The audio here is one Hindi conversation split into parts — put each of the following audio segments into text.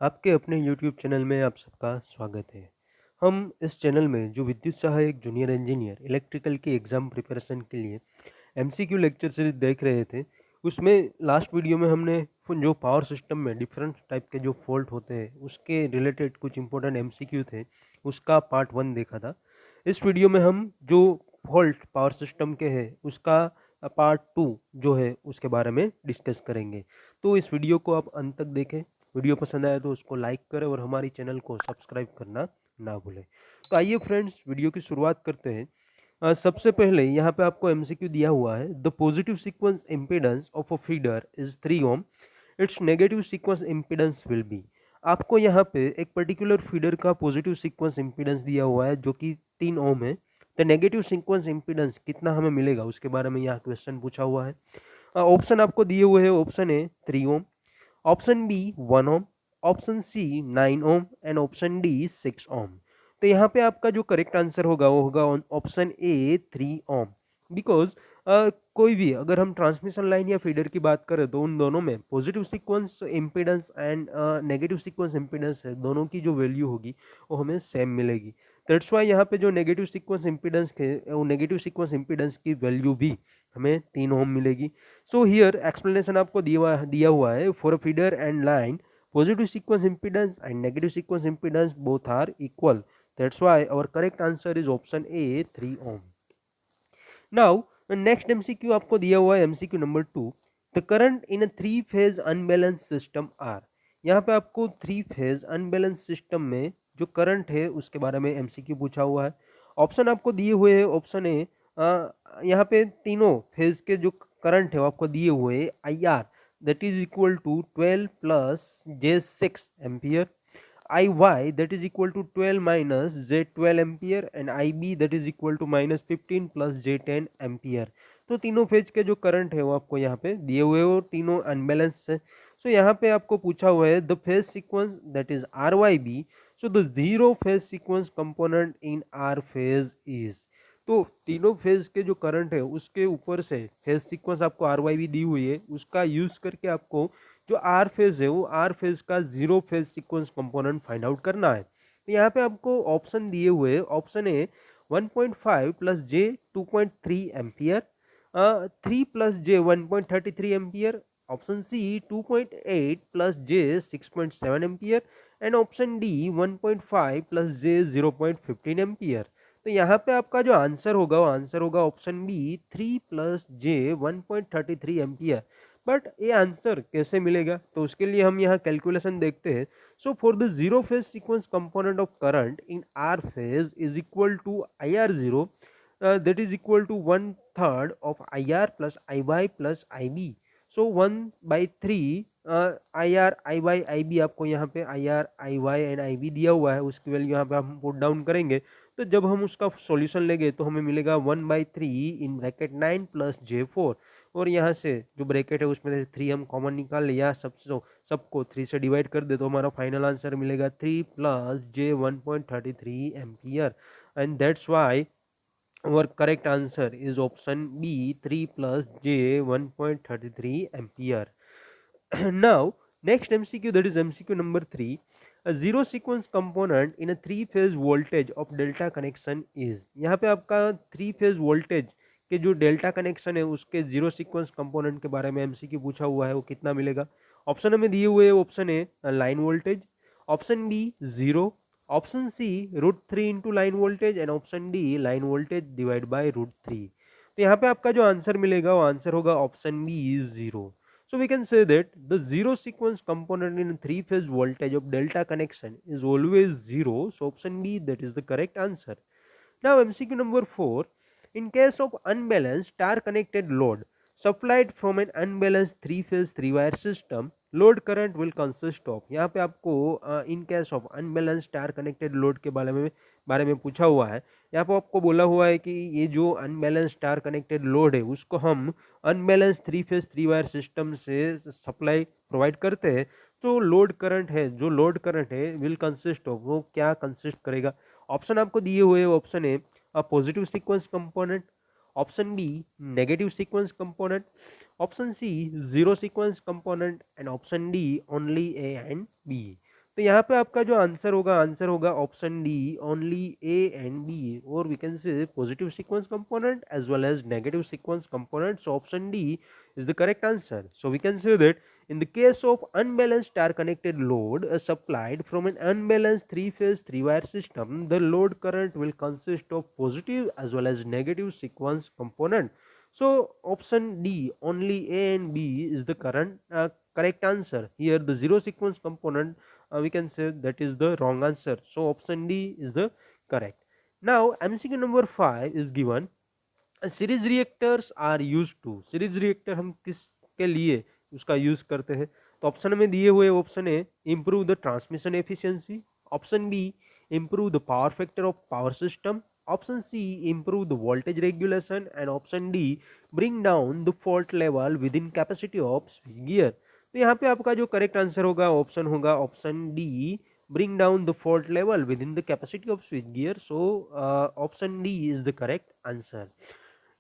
आपके अपने YouTube चैनल में आप सबका स्वागत है। हम इस चैनल में जो विद्युत सहायक जूनियर इंजीनियर इलेक्ट्रिकल की एग्ज़ाम प्रिपरेशन के लिए एमसीक्यू लेक्चर सीरीज देख रहे थे। उसमें लास्ट वीडियो में हमने जो पावर सिस्टम में डिफरेंट टाइप के जो फॉल्ट होते हैं उसके रिलेटेड कुछ इंपॉर्टेंट एमसीक्यू थे, उसका पार्ट 1 देखा था। इस वीडियो में हम जो फॉल्ट पावर सिस्टम के हैं उसका पार्ट 2 जो है उसके बारे में डिस्कस करेंगे। तो इस वीडियो को आप अंत तक देखें। वीडियो पसंद आया तो उसको लाइक करें और हमारी चैनल को सब्सक्राइब करना ना भूलें। तो आइए फ्रेंड्स, वीडियो की शुरुआत करते हैं। सबसे पहले यहाँ पे आपको एमसीक्यू दिया हुआ है। The positive sequence impedance of a feeder is 3 ohm, its negative sequence impedance will be. आपको यहाँ पे एक पर्टिकुलर फीडर का पॉजिटिव सीक्वेंस इम्पीडेंस दिया हुआ है जो कि 3 ओम है। तो नेगेटिव सीक्वेंस इम्पीडेंस कितना हमें मिलेगा उसके बारे में यहाँ क्वेश्चन पूछा हुआ है। ऑप्शन आपको दिए हुए हैं। Option A 3 ohm, option B 1 ohm, option C 9 ohm and option D 6 ohm. तो यहाँ पे आपका जो करेक्ट आंसर होगा वो होगा ऑप्शन ए 3 ओम। बिकॉज कोई भी अगर हम ट्रांसमिशन लाइन या फीडर की बात करें तो उन दोनों में positive sequence impedance and negative sequence impedance है, दोनों की जो वैल्यू होगी वो हमें सेम मिलेगी। दैट्स वाई यहाँ पे जो नेगेटिव सीक्वेंस इम्पीडेंस है वो नेगेटिव सीक्वेंस इम्पीडेंस की वैल्यू भी हमें 3 ओम मिलेगी। सो हियर एक्सप्लेनेशन आपको दिया हुआ है। For a feeder and line, positive sequence impedance and negative sequence impedance both are equal. That's why our correct answer is option A 3 ohm. Now next MCQ आपको दिया हुआ है MCQ number 2। The current in a three phase unbalanced system are। यहाँ पे आपको थ्री फेज अनबैलेंस सिस्टम में जो करंट है उसके बारे में MCQ पूछा हुआ है। ऑप्शन आपको दिए हुए हैं। ऑप्शन ए, यहाँ पे तीनों फेज के जो करंट है वो आपको दिए हुए हैं। I R that is equal to 12 plus J6 ampere, IY that is equal to 12 minus J12 ampere and IB that is equal to minus 15 plus J10 ampere। तो तीनों फेज के जो करंट है वो आपको यहाँ पे दिए हुए हो, तीनों अनबैलेंस है। सो यहाँ पे आपको पूछा हुआ है the phase sequence that is RYB। So the zero phase sequence component in R phase is. तो तीनों फेज के जो करंट है उसके ऊपर से फेज सीक्वेंस आपको RYB दी हुई है, उसका यूज करके आपको जो आर फेज है वो आर फेज का zero phase sequence component find out करना है। तो यहाँ पे आपको ऑप्शन दिए हुए। Option A 1.5 plus J 2.3 ampere, 3 plus J 1.33 ampere, option C 2.8 plus J 6.7 ampere and option D 1.5 plus J 0.15 ampere. तो यहाँ पे आपका जो आंसर होगा वो आंसर होगा option B 3 plus J 1.33 ampere. But ये आंसर कैसे मिलेगा तो उसके लिए हम यहाँ कैलकुलेशन देखते हैं। So for the zero phase sequence component of current in R phase is equal to I R zero, that is equal to 1/3 of I R plus I Y plus I B. So 1/3 I R I Y I B, आपको यहाँ पे I R I Y and I B दिया हुआ है, उसकी वैल्यू यहाँ पे हम पुट डाउन करेंगे। तो जब हम उसका सॉल्यूशन लेंगे तो हमें मिलेगा 1/3 इन ब्रैकेट 9 प्लस J4। और यहाँ से जो ब्रैकेट है उसमें से 3 हम कॉमन निकाल ले या सबको 3 से डिवाइड कर दे तो हमारा फाइनल आंसर मिलेगा 3 plus J 1.33 ampere. And that's why our correct answer is option B 3 plus J 1.33 ampere. Now next MCQ, that is MCQ number 3। a zero sequence component in a three phase voltage of delta connection is। यहाँ पे आपका थ्री फेज वोल्टेज के जो डेल्टा कनेक्शन है उसके जीरो सीक्वेंस कंपोनेंट के बारे में एमसीक्यू पूछा हुआ है, वो कितना मिलेगा। ऑप्शन हमें दिए हुए। Option A line voltage, option B 0, option C √3 into line voltage and option D line voltage divide by √3। तो यहाँ पे आपका जो आंसर मिलेगा वो आंसर होगा option B 0। So we can say that the zero sequence component in three phase voltage of delta connection is always 0. So option B, that is the correct answer. Now MCQ number 4। in case of unbalanced star connected load supplied from an unbalanced three phase three wire system, load current will consist of। यहाँ पे आपको in case of unbalance star connected load के बारे में पूछा हुआ है। यहाँ पर आपको बोला हुआ है कि ये जो अनबैलेंस स्टार कनेक्टेड लोड है उसको हम unbalance three phase three wire system से सप्लाई प्रोवाइड करते हैं। तो लोड करंट है, जो लोड करंट है विल कंसिस्ट ऑफ, वो क्या कंसिस्ट करेगा। ऑप्शन आपको दिए हुए। Option A positive sequence component, option B negative sequence component, option C zero sequence component and option D only A and B. तो यहाँ पे आपका जो आंसर होगा option D, only A and B, और we can say positive sequence component as well as negative sequence component. So option D is the correct answer. So we can say that in the case of unbalanced star connected load supplied from an unbalanced three-phase three-wire system, the load current will consist of positive as well as negative sequence component. So option D, only A and B is the correct answer. Here the zero sequence component, we can say that is the wrong answer. So option D is the correct. Now MCQ number 5 is given. Series reactors are use to. Series reactor हम किसके लिए उसका यूज करते हैं? तो ऑप्शन में दिए हुए option A, improve the transmission efficiency. Option B, improve the power factor of power system. Option C, improve the voltage regulation. And option D, bring down the fault level within capacity of switch gear. तो यहाँ पे आपका जो करेक्ट आंसर होगा option D, bring down the fault level within the capacity of switch gear. So option D is the correct answer.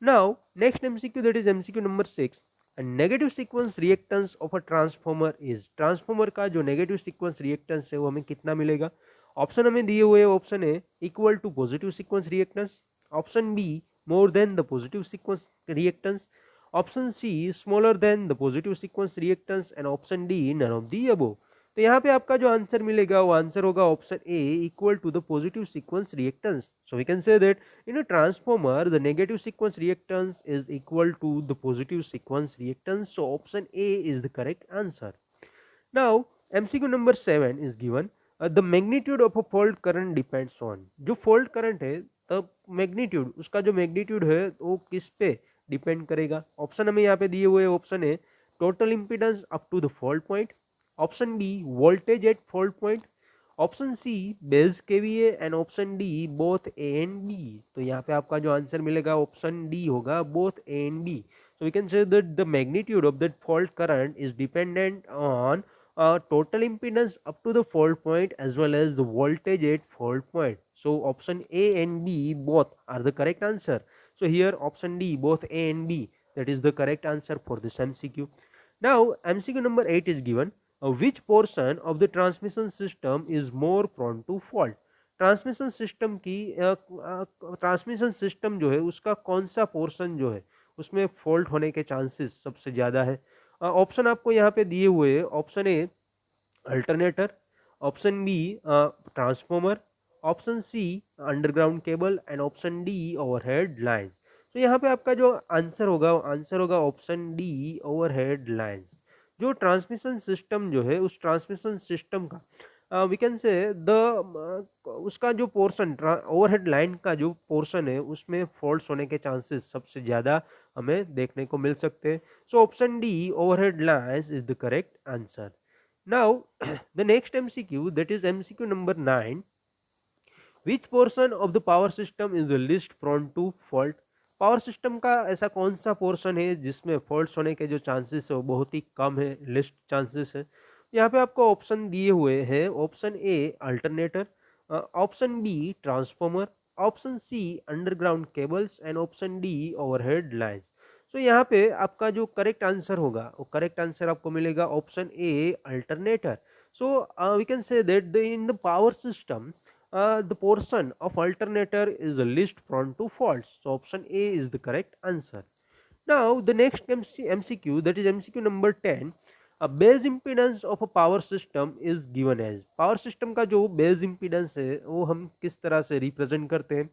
Now next MCQ, that is MCQ number 6. A negative sequence reactance of a transformer is. Transformer का जो नेगेटिव सीक्वेंस रिएक्टेंस है वो हमें कितना मिलेगा? ऑप्शन हमें दिए हुए option A, equal to positive sequence reactance. Option B, more than the positive sequence reactance. Option C, smaller than the positive sequence reactance. And option D, none of the above. तो यहाँ पे आपका जो आंसर मिलेगा वो आंसर होगा option A, equal to the positive sequence reactance. So we can say that in a transformer the negative sequence reactance is equal to the positive sequence reactance. So option A is the correct answer. Now MCQ number 7 is given. The magnitude of a fault current depends on. जो fault current है तब magnitude, उसका जो magnitude है वो किस पे डिपेंड करेगा? ऑप्शन हमें यहाँ पे दिए हुए ऑप्शन है, total impedance up to the fault point. Option B, voltage at fault point. Option C, base kVA. And option D, both A and B. तो यहाँ पे आपका जो आंसर मिलेगा ऑप्शन डी होगा, both A and B. So we can say that the magnitude of that fault current is dependent on total impedance up to the fault point as well as the voltage at fault point. So option A and B both are the correct answer. So here option D, both A and B, that is the correct answer for this MCQ. Now MCQ number 8 is given. Which portion of the transmission system is more prone to fault? Transmission system की ट्रांसमिशन सिस्टम जो है उसका कौन सा पोर्शन जो है उसमें फॉल्ट होने के चांसेस सबसे ज़्यादा है? ऑप्शन आपको यहाँ पे दिए हुए, option A alternator, option B transformer, option C underground cable. And option D overhead lines. तो यहाँ पे आपका जो आंसर होगा ऑप्शन डी, ओवरहेड लाइंस. जो ट्रांसमिशन सिस्टम जो है उस ट्रांसमिशन सिस्टम का वी कैन से द उसका जो पोर्शन, ओवरहेड लाइन का जो पोर्शन है उसमें फॉल्ट्स होने के चांसेस सबसे ज़्यादा हमें देखने को मिल सकते हैं. So option D, overhead lines is the correct answer. Now the next MCQ, that is MCQ number 9. Which portion of the power system is the least prone to fault? Power system का ऐसा कौन सा पोर्शन है जिसमें फॉल्ट्स होने के जो चांसेस है वो बहुत ही कम है, लिस्ट चांसेस है? यहाँ पे आपको ऑप्शन दिए हुए हैं. Option A alternator, option B transformer, option C underground cables. And option D overhead lines. So यहाँ पे आपका जो करेक्ट आंसर होगा वो करेक्ट आंसर आपको मिलेगा option A alternator. So we can say that in the power system the portion of alternator is the least prone to faults. So option A is the correct answer. Now the next MCQ, that is MCQ number 10. A base impedance of a power system is given as. Power system का जो बेस इम्पीडेंस है वो हम किस तरह से रिप्रेजेंट करते हैं?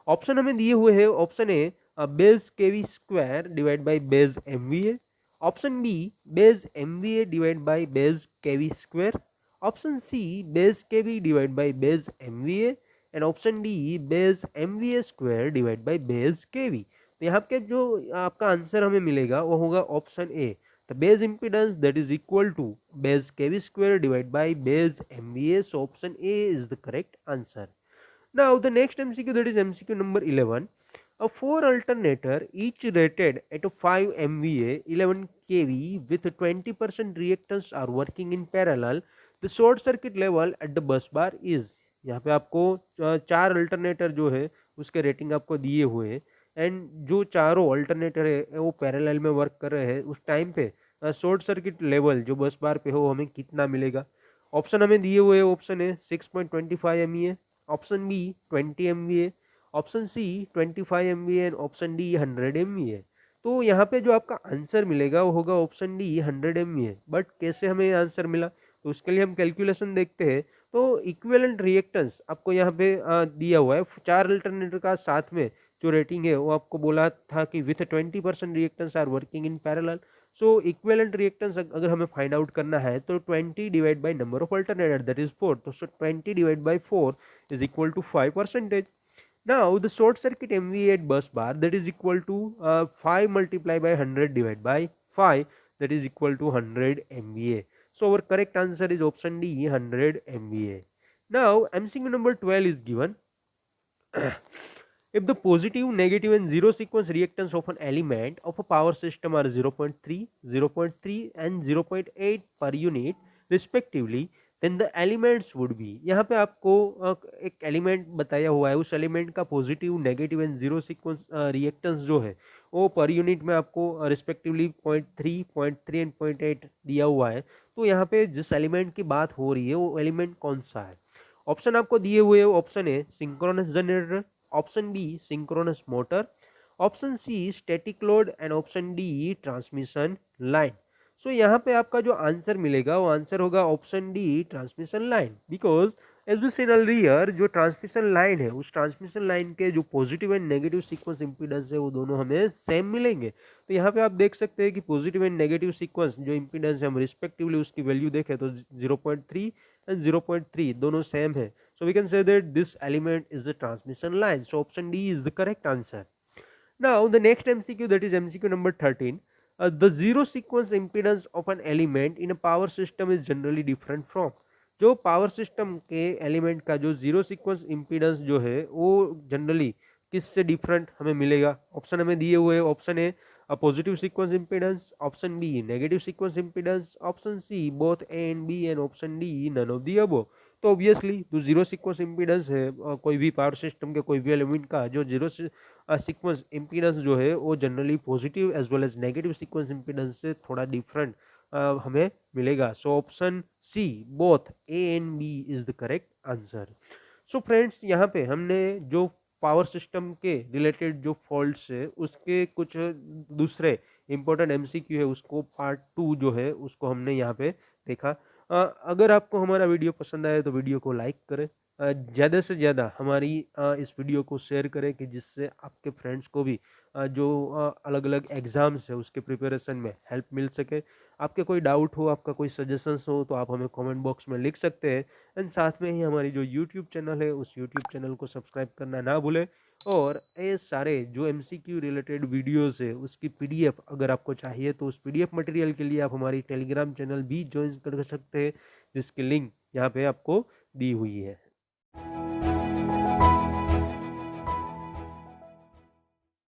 ऑप्शन हमें दिए हुए हैं. Option A, base kV square divide by base MVA. Option B, base MVA divide by base kV square. Option C, base kV divide by base MVA. And option D, base MVA square divide by base kV. तो यहाँ पे जो आपका आंसर हमें मिलेगा वो होगा option A, the base impedance that is equal to base kV square divide by base MVA. So option A is the correct answer. Now the next MCQ, that is MCQ number 11. A 4 alternator each rated at a 5 MVA 11 kV with 20% reactance are working in parallel. The short circuit level at the bus bar is. यहाँ पे आपको 4 अल्टरनेटर जो है उसके रेटिंग आपको दिए हुए हैं. एंड जो चारों अल्टरनेटर है वो पैरेलल में वर्क कर रहे हैं उस टाइम पे शॉर्ट सर्किट लेवल जो बस बार पे हो हमें कितना मिलेगा? ऑप्शन हमें दिए हुए ऑप्शन है 6.25 MVA, option B 20 MVA, option C 25 MVA and option D 100 MVA। तो यहाँ पे जो आपका आंसर मिलेगा वो होगा ऑप्शन डी 100 MVA। बट कैसे हमें आंसर मिला, तो उसके लिए हम कैलकुलेशन देखते हैं। तो इक्विवेलेंट रिएक्टेंस आपको यहाँ पे दिया हुआ है 4 अल्टरनेटर का, साथ में जो रेटिंग है वो आपको बोला था कि with 20% reactance are working in parallel. So equivalent reactance अगर हमें फाइंड आउट करना है तो 20 divide by number of alternator that is 4, तो 20 divide by 4 is equal to 5%। Now the short circuit MVA at bus bar that is equal to 5 multiplied by 100 divided by 5 that is equal to 100 MVA. So our correct answer is option D 100 MVA. Now MCQ number 12 is given. If the positive, negative and zero sequence reactance of an element of a power system are 0.3, 0.3 and 0.8 per unit respectively, then the elements would be, यहाँ पे आपको एक एलिमेंट बताया हुआ है, उस एलिमेंट का positive, negative and zero sequence reactance जो है वो पर यूनिट में आपको रिस्पेक्टिवली 0.3, 0.3 एंड 0.8 दिया हुआ है। तो यहाँ पे जिस एलिमेंट की बात हो रही है वो एलिमेंट कौन सा है? ऑप्शन आपको दिए हुए, option A synchronous generator, option B synchronous motor, option C static load and option D transmission line. So यहाँ पे आपका जो आंसर मिलेगा वो आंसर होगा option D transmission line, because as we seen earlier जो ट्रांसमिशन लाइन है उस ट्रांसमिशन लाइन के जो positive and negative sequence impedance है वो दोनों हमें सेम मिलेंगे। तो यहाँ पे आप देख सकते हैं कि पॉजिटिव एंड नेगेटिव सीक्वेंस जो इंपीडेंस है हम रिस्पेक्टिवली उसकी वैल्यू देखें तो 0.3 and 0.3 दोनों सेम है। So we can say that this element is the transmission line. So option D is the correct answer. Now the next MCQ, that is MCQ number 13. The zero sequence impedance of an element in a power system is generally different from. जो पावर सिस्टम के एलिमेंट का जो जीरो सीक्वेंस इम्पीडेंस जो है वो जनरली किससे डिफरेंट हमें मिलेगा? ऑप्शन हमें दिए हुए, option A positive sequence impedance, option B negative sequence impedance, option C both A and B and option D none of the above. तो ऑब्वियसली जो जीरो सीक्वेंस इम्पीडेंस है कोई भी पावर सिस्टम के कोई भी एलिमेंट का जो जीरो सीक्वेंस इम्पीडेंस जो है वो generally positive as well as negative sequence impedance से थोड़ा डिफरेंट हमें मिलेगा। So option C both A and B is the correct answer. So friends यहाँ पे हमने जो पावर सिस्टम के रिलेटेड जो फॉल्ट्स है उसके कुछ दूसरे इंपॉर्टेंट एमसीक्यू है उसको पार्ट 2 जो है उसको हमने यहाँ पे देखा। अगर आपको हमारा वीडियो पसंद आए तो वीडियो को लाइक करें, ज़्यादा से ज़्यादा हमारी इस वीडियो को शेयर करें कि जिससे आपके फ्रेंड्स को भी जो अलग अलग एग्ज़ाम्स है उसके प्रिपरेशन में हेल्प मिल सके। आपके कोई डाउट हो, आपका कोई सजेशंस हो तो आप हमें कमेंट बॉक्स में लिख सकते हैं। एंड साथ में ही हमारी जो यूट्यूब चैनल है उस यूट्यूब चैनल को सब्सक्राइब करना ना भूलें। और ये सारे जो एमसीक्यू रिलेटेड वीडियोस है उसकी पीडीएफ अगर आपको चाहिए तो उस पीडीएफ मटेरियल के लिए आप हमारी टेलीग्राम चैनल भी ज्वाइन कर सकते हैं जिसकी लिंक यहाँ पे आपको दी हुई है।